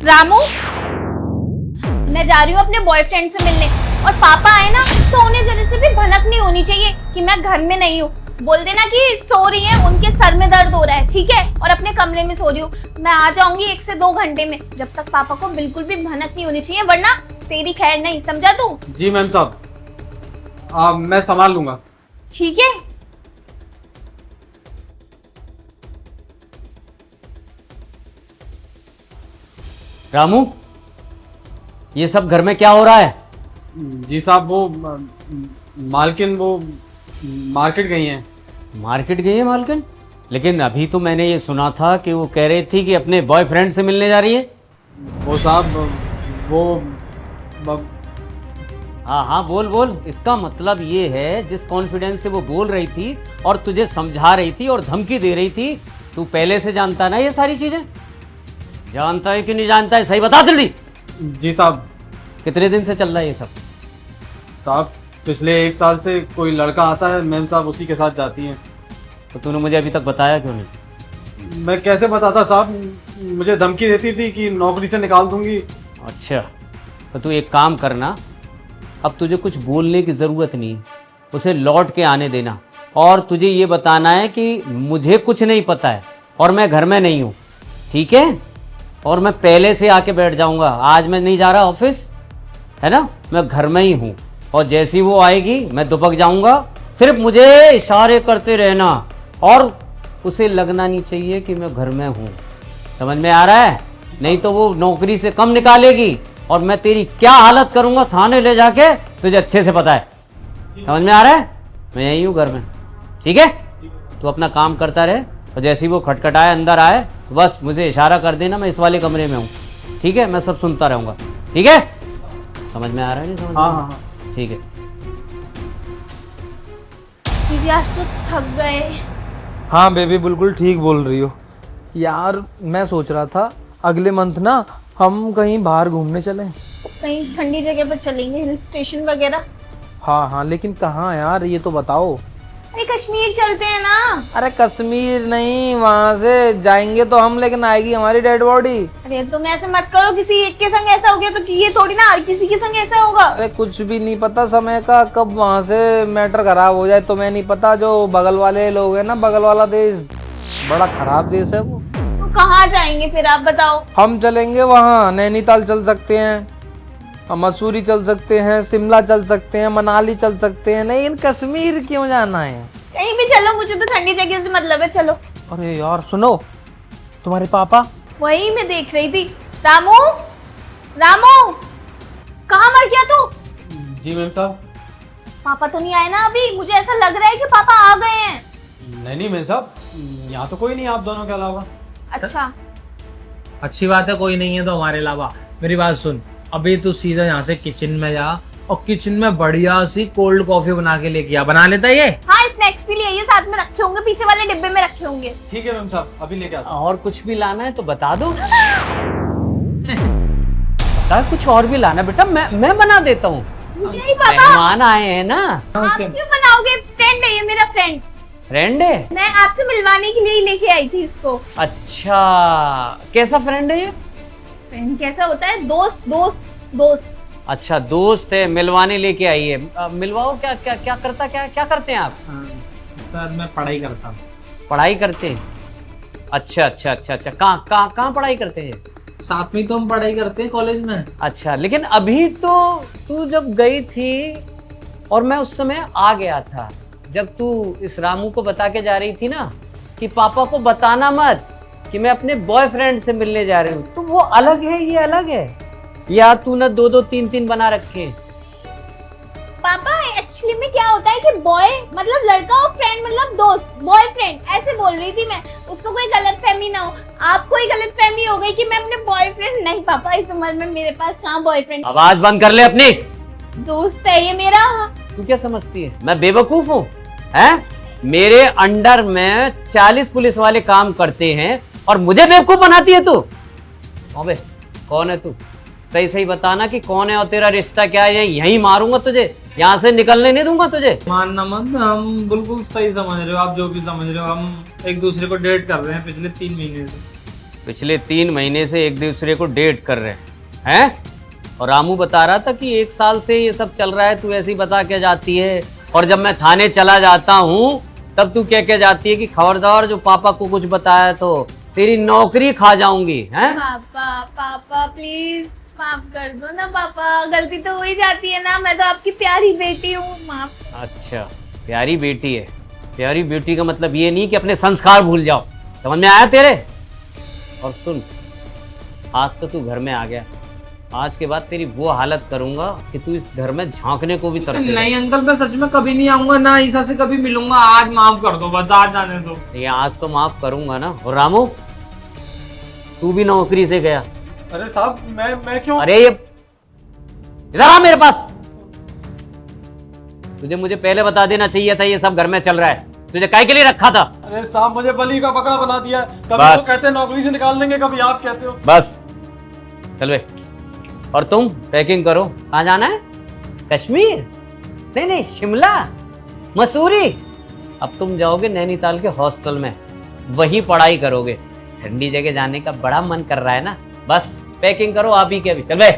रामू, मैं जा रही हूँ अपने बॉयफ्रेंड से मिलने और पापा आए ना तो उन्हें जरा से भी भनक नहीं होनी चाहिए कि मैं घर में नहीं हूँ। बोल देना कि सो रही है, उनके सर में दर्द हो रहा है, ठीक है, और अपने कमरे में सो रही हूँ। मैं आ जाऊंगी 1 से 2 घंटे में। जब तक पापा को बिल्कुल भी भनक नहीं होनी चाहिए, वरना तेरी खैर नहीं, समझा तू? जी मैम साहब, मैं संभाल लूंगा। ठीक है। रामू, ये सब घर में क्या हो रहा है? जी साहब, वो मालकिन वो मार्केट गई हैं। मार्केट गई है मालकिन? लेकिन अभी तो मैंने ये सुना था कि वो कह रही थी कि अपने बॉयफ्रेंड से मिलने जा रही है। वो साहब वो हाँ हाँ, बोल बोल। इसका मतलब ये है जिस कॉन्फिडेंस से वो बोल रही थी और तुझे समझा रही थी और धमकी दे रही थी, तू पहले से जानता ना ये सारी चीजें? जानता है कि नहीं जानता है, सही बता जल्दी। जी साहब। कितने दिन से चल रहा है ये सब? साहब पिछले 1 साल से कोई लड़का आता है, मैम साहब उसी के साथ जाती हैं। तो तूने मुझे अभी तक बताया क्यों नहीं? मैं कैसे बताता साहब, मुझे धमकी देती थी कि नौकरी से निकाल दूंगी। अच्छा, तो तू एक काम करना, अब तुझे कुछ बोलने की ज़रूरत नहीं, उसे लौट के आने देना और तुझे ये बताना है कि मुझे कुछ नहीं पता है और मैं घर में नहीं हूँ, ठीक है? और मैं पहले से आके बैठ जाऊँगा। आज मैं नहीं जा रहा ऑफिस, है ना, मैं घर में ही हूँ और जैसी वो आएगी मैं दुबक जाऊँगा। सिर्फ मुझे इशारे करते रहना और उसे लगना नहीं चाहिए कि मैं घर में हूँ। समझ में आ रहा है? नहीं तो वो नौकरी से कम निकालेगी और मैं तेरी क्या हालत करूंगा थाने ले जाके, तुझे अच्छे से पता है। समझ में आ रहा है? मैं यही हूँ घर में, ठीक है? तू अपना काम करता रहे और जैसे ही वो खटखटाए अंदर आए तो बस मुझे इशारा कर देना, मैं इस वाले कमरे में हूँ, ठीक है? मैं सब सुनता रहूँगा, ठीक है? समझ में आ रहा है? नहीं समझ में? हाँ, ठीक है। दीदी आज तो थक गए। हाँ बेबी, बिल्कुल ठीक बोल रही हो यार। मैं सोच रहा था अगले मंथ ना हम कहीं बाहर घूमने चलें। कहीं ठंडी जगह पर चलेंगे, हिल स्टेशन वगैरह। हाँ हाँ, लेकिन कहाँ यार, ये तो बताओ। अरे कश्मीर चलते हैं ना। अरे कश्मीर नहीं, वहाँ से जाएंगे तो हम, लेकिन आएगी हमारी डेड बॉडी। अरे तुम ऐसे मत करो, किसी एक के संग ऐसा हो गया तो ये थोड़ी ना हर किसी के संग ऐसा होगा। अरे कुछ भी नहीं पता समय का, कब वहाँ से मैटर खराब हो जाए। तुम्हें नहीं पता, जो बगल वाले लोग हैं ना, बगल वाला देश बड़ा खराब देश है वो। तो कहाँ जाएंगे फिर आप बताओ? हम चलेंगे वहाँ, नैनीताल चल सकते हैं, मसूरी चल सकते हैं, शिमला चल सकते हैं, मनाली चल सकते हैं, लेकिन कश्मीर क्यों जाना है? कहीं भी चलो, मुझे तो ठंडी जगह से मतलब है, चलो। अरे यार सुनो, तुम्हारे पापा। वही मैं देख रही थी। रामू, रामू, कहाँ मर गया तू? जी मैम साहब। पापा तो नहीं आए ना अभी? मुझे ऐसा लग रहा है कि पापा आ गए हैं। नहीं मैम साहब, यहाँ तो कोई नहीं आप दोनों के अलावा। अच्छा, अच्छी बात है, कोई नहीं है तो हमारे अलावा। मेरी बात सुन, अभी तू सीधा यहाँ से किचन में जा और किचन में बढ़िया सी कोल्ड कॉफी बना के लेके आ। बना लेता है ये? हाँ, स्नैक्स भी लिए साथ में रखे होंगे, पीछे वाले डिब्बे में रखे होंगे। ठीक है मैम साहब, अभी लेके आता हूँ। और कुछ भी लाना है तो बता दो। बता, कुछ और भी लाना बेटा, मैं बना देता हूँ। नहीं पापा, मेहमान आए हैं ना। आप क्यों बनाओगे? फ्रेंड है ये, मेरा फ्रेंड। फ्रेंड है? मैं आपसे मिलवाने के लिए ही लेके आई थी इसको। अच्छा, कैसा फ्रेंड है ये? फ्रेंड कैसा होता है? दोस्त दोस्त दोस्त। अच्छा, दोस्त है, मिलवाने लेके आई है। मिलवाओ। क्या क्या क्या करता, क्या करते हैं आप? सर मैं पढ़ाई करता हूँ। पढ़ाई करते हैं? अच्छा अच्छा अच्छा अच्छा, कहाँ पढ़ाई करते हैं? साथ में तो हम पढ़ाई करते हैं कॉलेज में। अच्छा, लेकिन अभी तो तू जब गई थी और मैं उस समय आ गया था, जब तू इस रामू को बता के जा रही थी ना कि पापा को बताना मत कि मैं अपने बॉयफ्रेंड से मिलने जा रही हूँ, तो वो अलग है, ये अलग है, या तूने 2-2 3-3 बना रखे हैं? पापा एक्चुअली में क्या होता है कि बॉय मतलब लड़का और फ्रेंड मतलब दोस्त, बॉयफ्रेंड ऐसे बोल रही थी मैं। उसको कोई गलतफहमी ना हो। आपको ही गलतफहमी हो गई कि मैं अपने बॉयफ्रेंड। नहीं पापा, इस उम्र में मेरे पास कहाँ बॉयफ्रेंड। आवाज बंद कर ले अपनी। दोस्त है ये मेरा। तू क्या समझती है मैं बेवकूफ हूँ? हैं? मेरे अंडर में 40 पुलिस वाले काम करते हैं और मुझे बेवकूफ बनाती है तू? अबे कौन है तू? सही सही बताना कि कौन है और तेरा रिश्ता क्या है। यहीं मारूंगा तुझे, यहाँ से निकलने नहीं दूंगा तुझे। मानना मत, हम बिल्कुल सही समझ रहे हो, आप जो भी समझ रहे हो। हम एक दूसरे को डेट कर रहे हैं पिछले 3 महीने से। पिछले 3 महीने से एक दूसरे को डेट कर रहे हैं। और रामू बता रहा था कि 1 साल से ये सब चल रहा है, तू ऐसी बता के जाती है। और जब मैं थाने चला जाता हूँ तब तू कह के जाती है कि खबरदार जो पापा को कुछ बताया तो तेरी नौकरी खा जाऊंगी। हैं? पापा पापा प्लीज माफ कर दो ना पापा, गलती तो हो ही जाती है ना, मैं तो आपकी प्यारी बेटी हूँ, माफ। अच्छा, प्यारी बेटी है। प्यारी बेटी का मतलब ये नहीं कि अपने संस्कार भूल जाओ, समझ में आया तेरे? और सुन, आज तो तू घर में आ गया, आज के बाद तेरी वो हालत करूंगा कि तू इस घर में झांकने को भी तरसे। नहीं अंकल, मैं सच में कभी नहीं आऊंगा ना, ईसा से कभी मिलूंगा। आज माफ कर दो, बस आज जाने दो। ये आज तो माफ करूंगा ना। और रामू, तू भी नौकरी से गया। अरे साहब मैं क्यों? अरे ये इधर आ मेरे पास। तुझे मुझे पहले बता देना चाहिए था ये सब घर में चल रहा है। तुझे काय के लिए रखा था? अरे साहब मुझे बलि का बकरा बना दिया। कभी बस। वो कहते हैं नौकरी से निकाल देंगे, कभी आप कहते हो। बस चल बे। और तुम पैकिंग करो। कहाँ जाना है? कश्मीर? नहीं नहीं, शिमला, मसूरी। अब तुम जाओगे नैनीताल के हॉस्टल में, वही पढ़ाई करोगे। ठंडी जगह जाने का बड़ा मन कर रहा है ना। बस पैकिंग करो आप ही के अभी। चल बे।